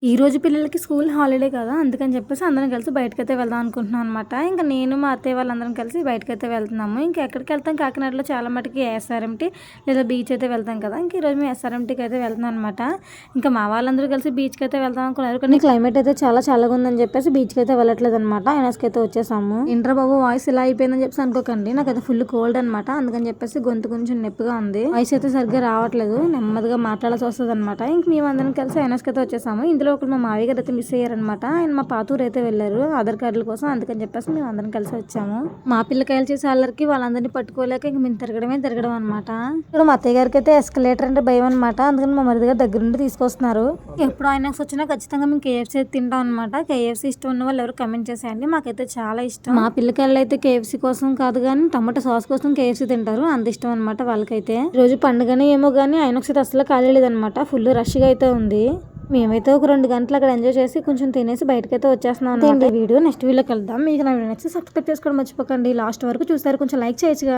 ఈ రోజు పిల్లలకి స్కూల్ హాలిడే కదా! అందుకని చెప్పేసి అందరం కలిసి బయటకైతే వెళ్దాం అనుకుంటున్నాం అనమాట. ఇంక నేను మా అత్తయ్య వాళ్ళందరం కలిసి బయటకైతే వెళ్తున్నాము. ఇంక ఎక్కడికెళ్తాం కాకినాడలో చాలా మటుకి ఎస్ఆర్ఎంటీ లేదా బీచ్ అయితే వెళ్తాం కదా! ఇంక ఈరోజు మేము ఎస్ఆర్ఎంటీకి అయితే వెళ్తున్నాం అనమాట. ఇంకా మా వాళ్ళందరూ కలిసి బీచ్‌కి అయితే వెళ్దాం అనుకున్నారు. కానీ క్లైమేట్ అయితే చాలా చల్లగా ఉందని చెప్పేసి బీచ్‌కి అయితే వెళ్ళట్లేదు అనమాట. ఐనాక్స్‌కి అయితే వచ్చేసాము. ఏంట్రా బాబు వాయిస్ ఇలా అయిపోయిందని చెప్పేసి అనుకోకండి. నాకైతే ఫుల్ కోల్డ్ అనమాట. అందుకని చెప్పేసి గొంతు కొంచెం నొప్పిగా ఉంది. వాయిస్ అయితే సరిగ్గా రావట్లేదు. నెమ్మదిగా మాట్లాడాల్సి వస్తదనమాట. ఇంక మేమందరం కలిసి ఐనాక్స్‌కి అయితే వచ్చేసాము. ఇందులో ఒకరు మా మావయ్య గారు అయితే మిస్ అయ్యారనమాట. ఆయన మా పాతూరు అయితే వెళ్ళారు ఆధార్ కార్డుల కోసం. అందుకని చెప్పేసి మేము అందరం కలిసి వచ్చాము. మా పిల్లకాయలు చేసే అల్లరికి వాళ్ళందరినీ పట్టుకోలేక ఇంక మేము తిరగడం అనమాట. ఇక్కడ మా అత్తయ్య గారికి అయితే ఎస్కలేటర్ అంటే భయం అనమాట. అందుకని మా మరిది గారు దగ్గర నుండి తీసుకొస్తున్నారు. ఎప్పుడు ఐనాక్స్ వచ్చినా ఖచ్చితంగా మేము కేఎఫ్సీ అయితే తింటాం అనమాట. కేఎఫ్సీ ఇష్టం ఉన్న వాళ్ళు ఎవరు కమెంట్ చేసేయండి. మాకైతే చాలా ఇష్టం. మా పిల్లకాయలు అయితే కేఎఫ్సీ కోసం కాదు కానీ టమాటా సాస్ కోసం కేఎఫ్సీ తింటారు. అంత ఇష్టం అనమాట వాళ్ళకైతే. రోజు పండుగనే ఏమో కానీ ఐనాక్స్ అయితే అసలు ఖాళీ లేదనమాట. ఫుల్ రష్గా అయితే ఉంది. మేమైతే ఒక 2 గంటలు అక్కడ ఎంజాయ్ చేసి కొంచెం తినేసి బయటకైతే వచ్చేస్తున్నాం అన్నమాట. వీడియో నెక్స్ట్ వీడియోకి వెళ్దాం. మీకు నా వీడియో నచ్చితే సబ్స్క్రైబ్ చేసుకోవడం మర్చిపోకండి. లాస్ట్ వరకు చూసారు కొంచెం లైక్ చేయొచ్చుగా.